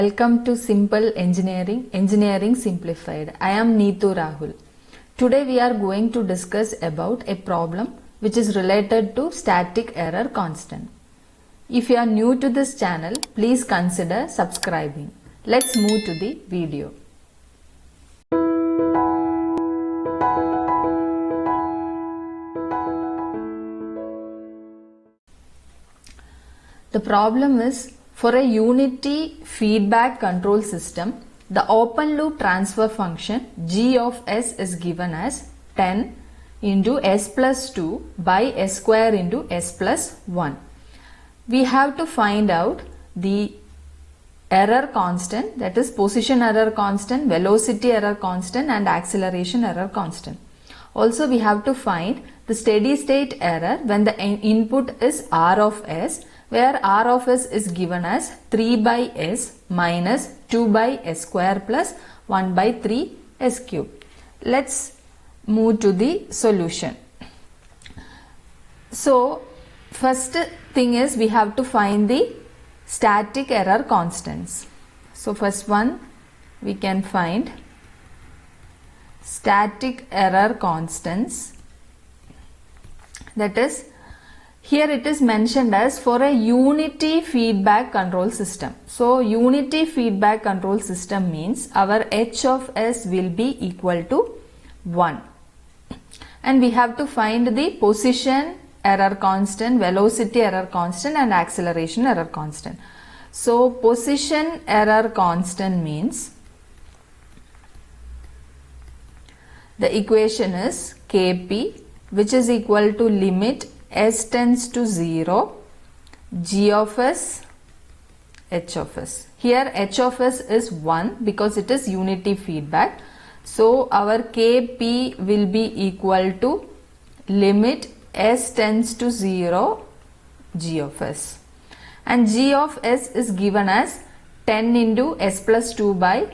Welcome to Simple Engineering Simplified. I am Neetu Rahul. Today we are going to discuss about a problem which is related to static error constant. If you are new to this channel, please consider subscribing. Let's move to the video. The problem is, for a unity feedback control system, the open loop transfer function g of s is given as 10 into s plus 2 by s square into s plus 1. We have to find out the error constant, that is position error constant, velocity error constant and acceleration error constant. Also we have to find the steady state error when the input is r of s, where r of s is given as 3 by s minus 2 by s square plus 1 by 3 s cube. Let's move to the solution. So first thing is we have to find the static error constants. So first one we can find static error constants, that is, here it is mentioned as for a unity feedback control system. So unity feedback control system means our h of s will be equal to 1, and we have to find the position error constant, velocity error constant and acceleration error constant. So position error constant means the equation is Kp, which is equal to limit s tends to 0 g of s h of s. Here h of s is 1 because it is unity feedback. So our Kp will be equal to limit s tends to 0 g of s, and g of s is given as 10 into s plus 2 by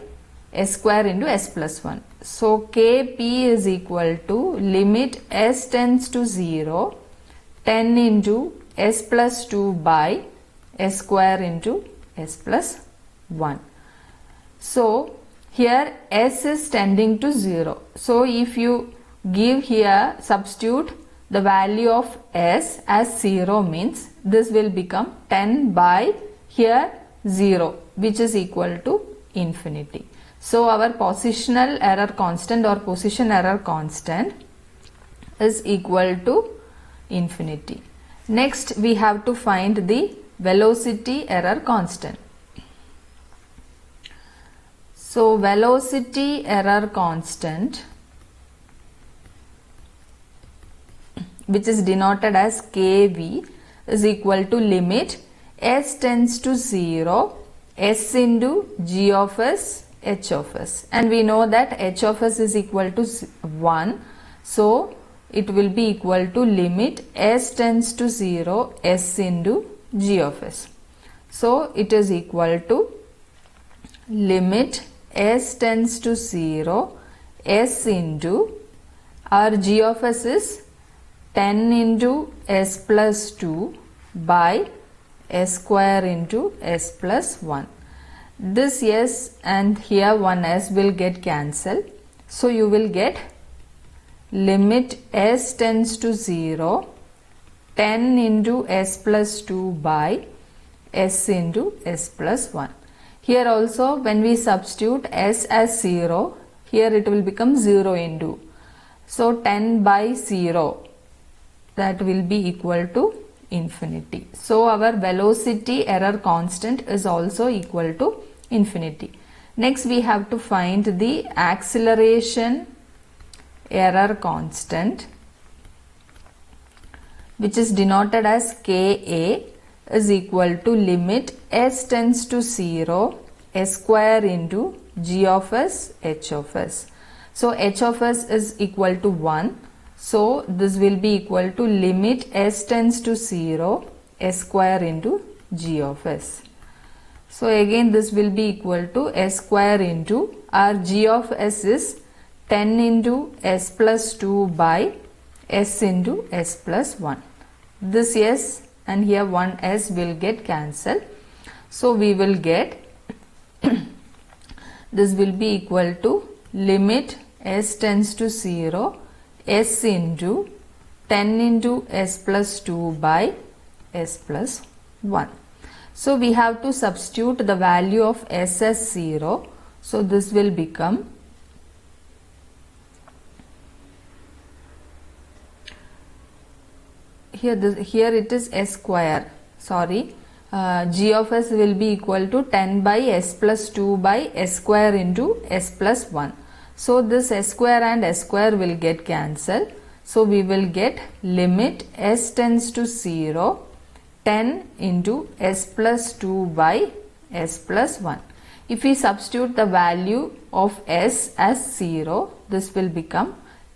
s square into s plus 1. So Kp is equal to limit s tends to 0 10 into s plus 2 by s square into s plus 1. So here s is tending to 0. So if you give here, substitute the value of s as 0 means this will become 10 by here 0, which is equal to infinity. So our positional error constant or position error constant is equal to infinity. Next we have to find the velocity error constant. So velocity error constant, which is denoted as Kv, is equal to limit s tends to 0 s into g of s h of s, and we know that h of s is equal to 1, so it will be equal to limit s tends to 0 s into g of s. So it is equal to limit s tends to 0 s into our g of s is 10 into s plus 2 by s square into s plus 1. This s and here one s will get cancelled. So you will get limit s tends to 0 10 into s plus 2 by s into s plus 1. Here also when we substitute s as 0, here it will become 0 into. So 10 by 0, that will be equal to infinity. So our velocity error constant is also equal to infinity. Next we have to find the acceleration error constant, which is denoted as Ka, is equal to limit s tends to 0 s square into g of s h of s. So h of s is equal to 1. So this will be equal to limit s tends to 0 s square into g of s. So again this will be equal to s square into our g of s is 10 into s plus 2 by s into s plus 1. This s and here one s will get cancelled. So we will get this will be equal to limit s tends to 0 s into 10 into s plus 2 by s plus 1. So we have to substitute the value of s as 0. So this will become here it is s square, sorry, g of s will be equal to 10 by s plus 2 by s square into s plus 1. So this s square and s square will get cancelled. So we will get limit s tends to 0 10 into s plus 2 by s plus 1. If we substitute the value of s as 0, this will become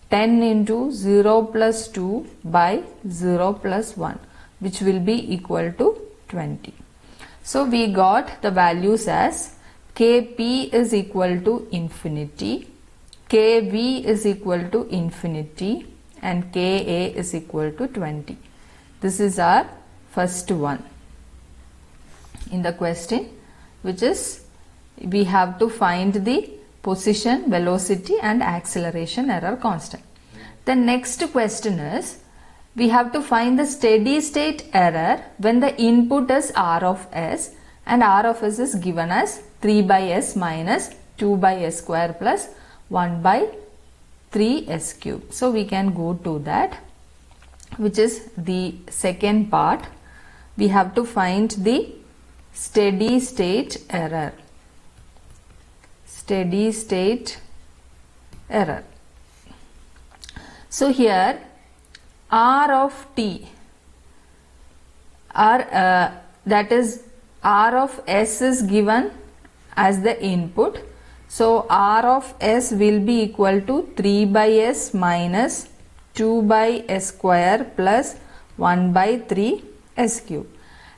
10 into 0 plus 2 by 0 plus 1, which will be equal to 20. So we got the values as Kp is equal to infinity, Kv is equal to infinity, and Ka is equal to 20. This is our first one in the question, which is we have to find the position, velocity and acceleration error constant. The next question is we have to find the steady state error when the input is r of s and r of s is given as 3 by s minus 2 by s square plus 1 by 3 s cube. So we can go to that, which is the second part. We have to find the steady state error. Steady state error. So here r of t, that is r of s is given as the input. So r of s will be equal to 3 by s minus 2 by s square plus 1 by 3 s cube.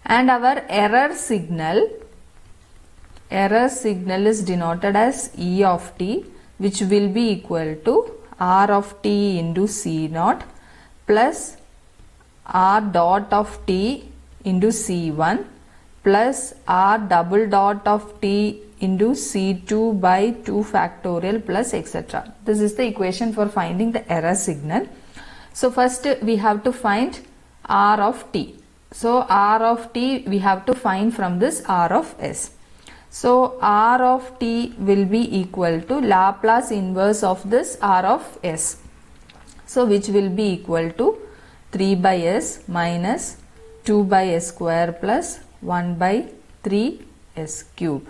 And our error signal is denoted as E of t, which will be equal to r of t into C naught plus r dot of t into C1 plus r double dot of t into C2 by 2 factorial plus etc. This is the equation for finding the error signal. So first we have to find r of t. So r of t we have to find from this r of s. So r of t will be equal to Laplace inverse of this r of s. So which will be equal to 3 by s minus 2 by s square plus 1 by 3 s cube.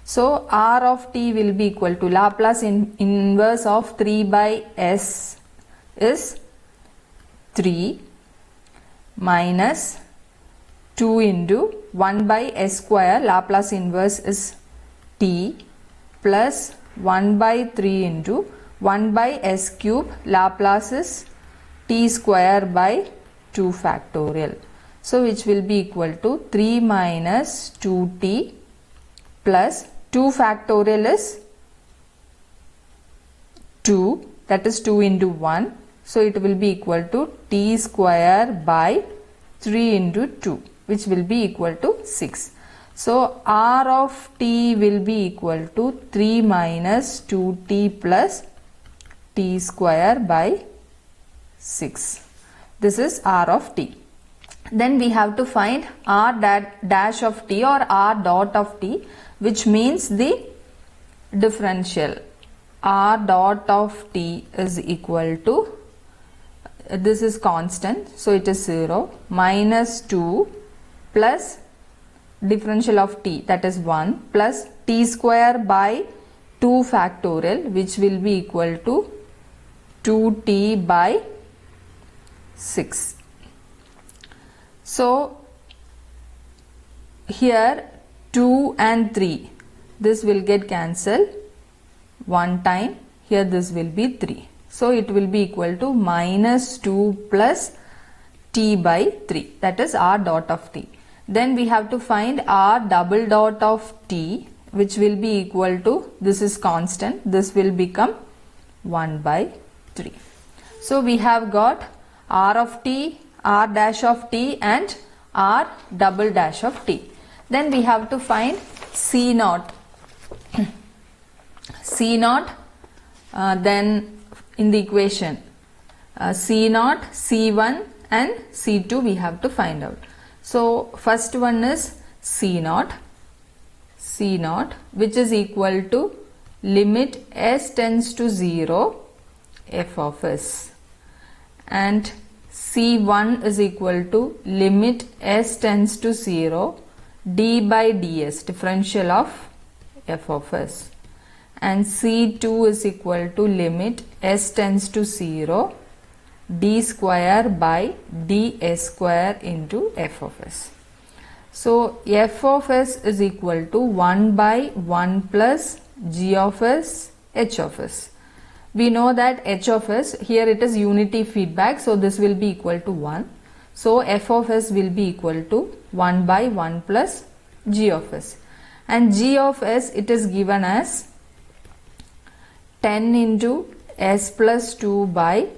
So r of t will be equal to Laplace inverse of 3 by s is 3 minus 2 into 1 by s square, Laplace inverse is t, plus 1 by 3 into 1 by s cube, Laplace is t square by 2 factorial. So which will be equal to 3 minus 2t plus 2 factorial is 2, that is 2 into 1. So it will be equal to t square by 3 into 2, which will be equal to 6. So r of t will be equal to 3 minus 2t plus t square by 6. This is r of t. Then we have to find r dash of t or r dot of t, which means the differential. R dot of t is equal to, this is constant, so it is 0, minus 2 plus differential of t, that is 1, plus t square by 2 factorial, which will be equal to 2t by 6. So here 2 and 3, this will get cancelled one time, here this will be 3. So it will be equal to minus 2 plus t by 3, that is r dot of t. Then we have to find r double dot of t, which will be equal to, this is constant, this will become 1 by 3. So we have got r of t, r dash of t and r double dash of t. Then we have to find C naught. C naught, then in the equation C naught, C1 and C2 we have to find out. So first one is C naught, which is equal to limit s tends to 0 f of s, and C1 is equal to limit s tends to 0 d by ds, differential of f of s, and C2 is equal to limit s tends to 0 d square by ds square into f of s. So f of s is equal to 1 by 1 plus g of s h of s. We know that h of s, here it is unity feedback, so this will be equal to 1. So f of s will be equal to 1 by 1 plus g of s, and g of s it is given as 10 into s plus 2 by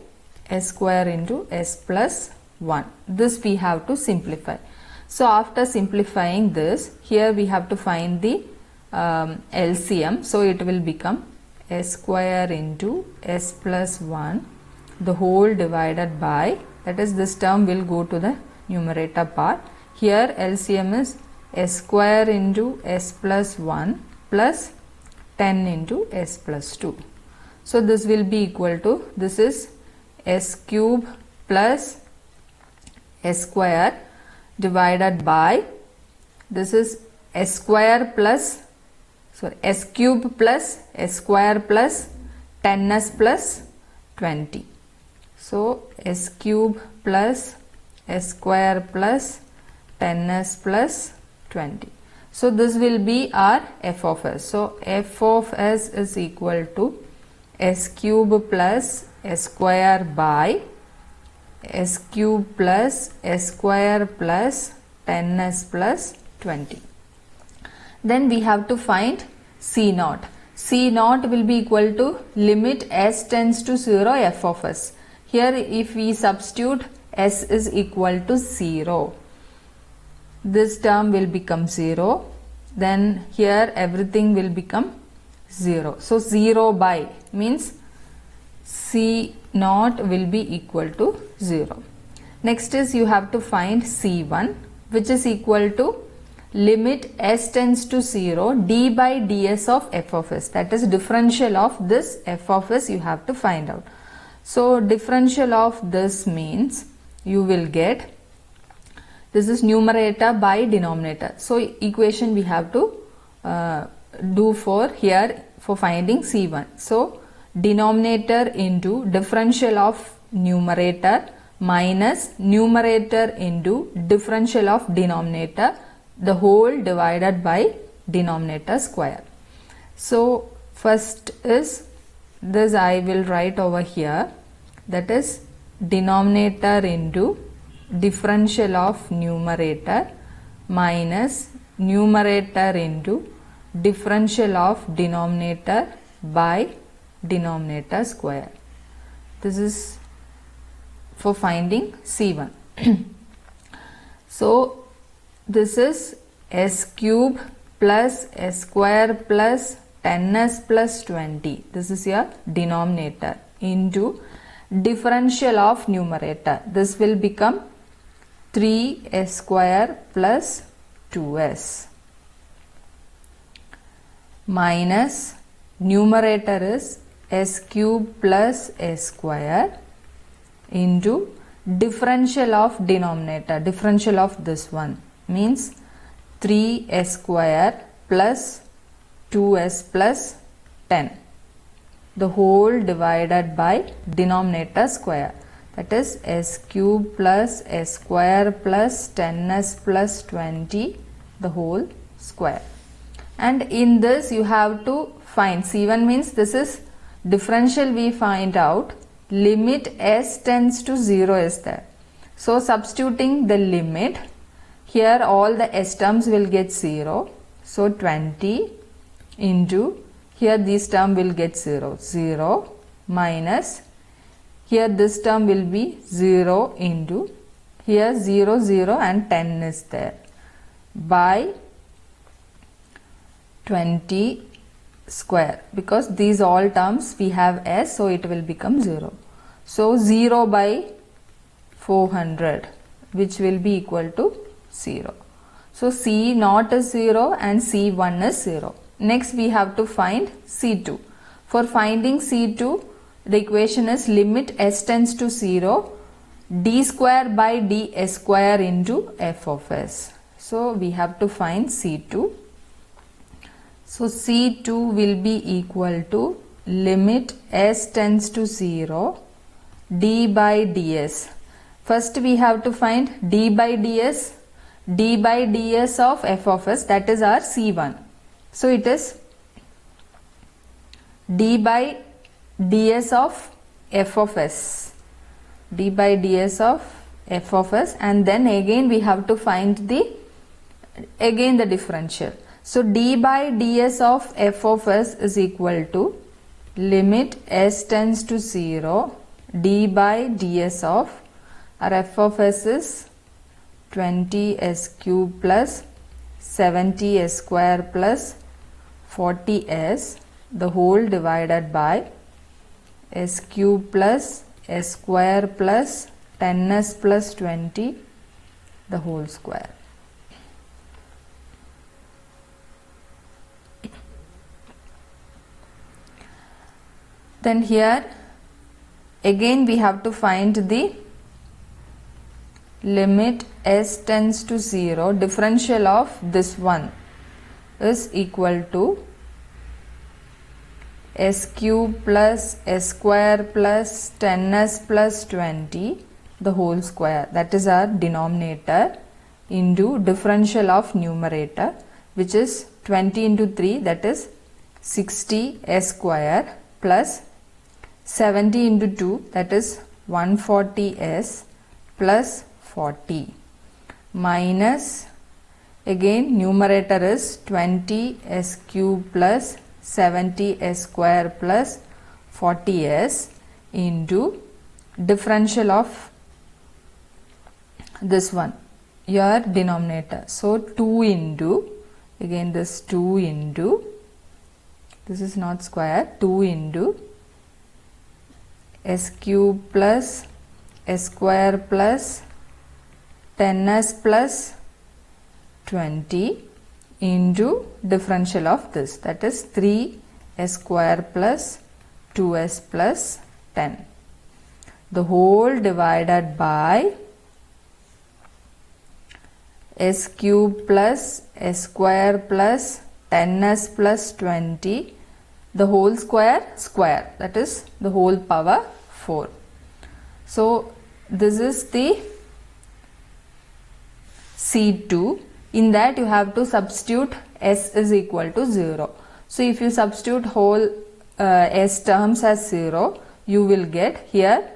s square into s plus 1. This we have to simplify. So after simplifying this, here we have to find the LCM. So it will become s square into s plus 1 the whole divided by, that is this term will go to the numerator part. Here LCM is s square into s plus 1 plus 10 into s plus 2. So this will be equal to, this is s cube plus s square divided by, this is s square plus, sorry, s cube plus s square plus 10s plus 20. So s cube plus s square plus 10s plus 20. So this will be our f of s. So f of s is equal to s cube plus s square by s cube plus s square plus 10s plus 20. Then we have to find C naught. C naught will be equal to limit s tends to 0 f of s. Here if we substitute s is equal to 0, this term will become 0, then here everything will become 0. So 0 by means C naught will be equal to 0. Next is you have to find C1, which is equal to limit s tends to 0 d by ds of f of s, that is differential of this f of s you have to find out. So differential of this means you will get, this is numerator by denominator. So equation we have to do for here for finding C1. So denominator into differential of numerator minus numerator into differential of denominator, the whole divided by denominator square. So first is this, I will write over here, that is denominator into differential of numerator minus numerator into differential of denominator by denominator square. This is for finding C1. So this is s cube plus s square plus 10s plus 20. This is your denominator into differential of numerator. This will become 3s square plus 2s minus numerator is s cube plus s square into differential of denominator, differential of this one means 3s square plus 2s plus 10, the whole divided by denominator square, that is s cube plus s square plus 10s plus 20 the whole square. And in this you have to find C1 means this is differential, we find out limit s tends to 0 is there. So substituting the limit, here all the s terms will get 0. So 20 into, here this term will get 0, 0 minus, here this term will be 0 into, here 0, 0 and 10 is there, by 20 square, because these all terms we have s, so it will become 0. So 0 by 400, which will be equal to 0. So C0 is 0 and C1 is 0. Next we have to find C2. For finding C2, the equation is limit s tends to 0 d square by ds square into f of s. So we have to find C2. So C2 will be equal to limit s tends to 0 d by ds. First we have to find d by ds of f of s, that is our C1. So it is d by ds of f of s, d by ds of f of s, and then again we have to find the differential. So d by ds of f of s is equal to limit s tends to 0 d by ds of our f of s is 20s cube plus 70s square plus 40s, the whole divided by s cube plus s square plus 10s plus 20, the whole square. Then here again we have to find the limit s tends to 0, differential of this one is equal to s cube plus s square plus 10s plus 20, the whole square, that is our denominator, into differential of numerator, which is 20 into 3, that is 60 s square, plus 70 into 2, that is 140 s plus 40, minus again numerator is 20 s cube plus 70 s square plus 40 s into differential of this one, your denominator. So 2 into, again this 2 into, this is not square, 2 into s cube plus s square plus 10s plus 20 into differential of this, that is 3s square plus 2s plus 10, the whole divided by s cube plus s square plus 10s plus 20, the whole square, that is the whole power 4. So this is the C2. In that you have to substitute s is equal to 0. So if you substitute whole s terms as 0, you will get here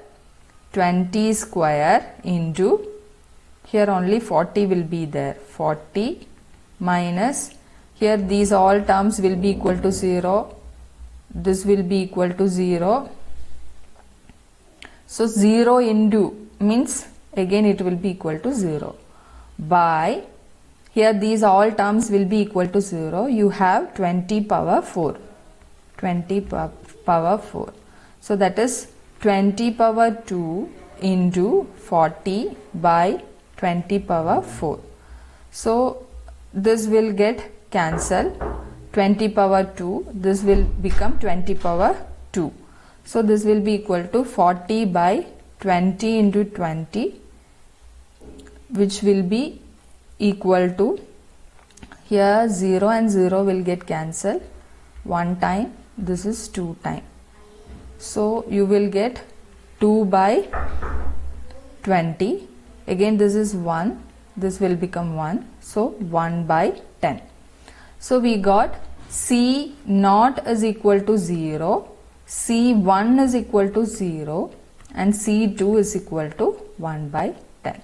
20 square into, here only 40 will be there, 40 minus, here these all terms will be equal to 0, this will be equal to 0. So 0 into means again it will be equal to 0 by, here these all terms will be equal to 0, you have 20 power 4, 20 power 4. So that is 20 power 2 into 40 by 20 power 4. So this will get cancelled, 20 power 2, this will become 20 power 2. So this will be equal to 40 by 20 into 20, which will be equal to, here 0 and 0 will get cancelled, 1 time, this is 2 time. So you will get 2 by 20, again this is 1, this will become 1, so 1 by 10. So we got C0 is equal to 0, C1 is equal to 0 and C2 is equal to 1 by 10.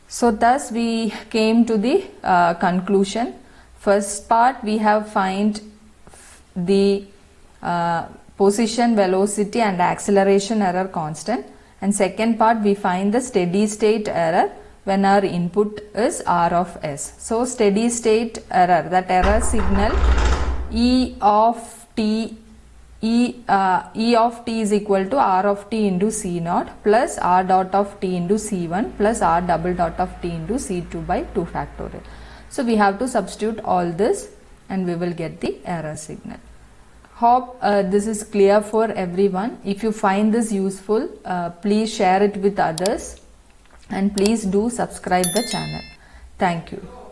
So thus we came to the conclusion. First part we have find the position, velocity and acceleration error constant, and second part we find the steady state error when our input is R of S. So steady state error, that error signal E of t is equal to R of t into C naught plus R dot of t into C1 plus R double dot of t into C2 by 2 factorial. So we have to substitute all this and we will get the error signal. Hope this is clear for everyone. If you find this useful, please share it with others and please do subscribe the channel. Thank you.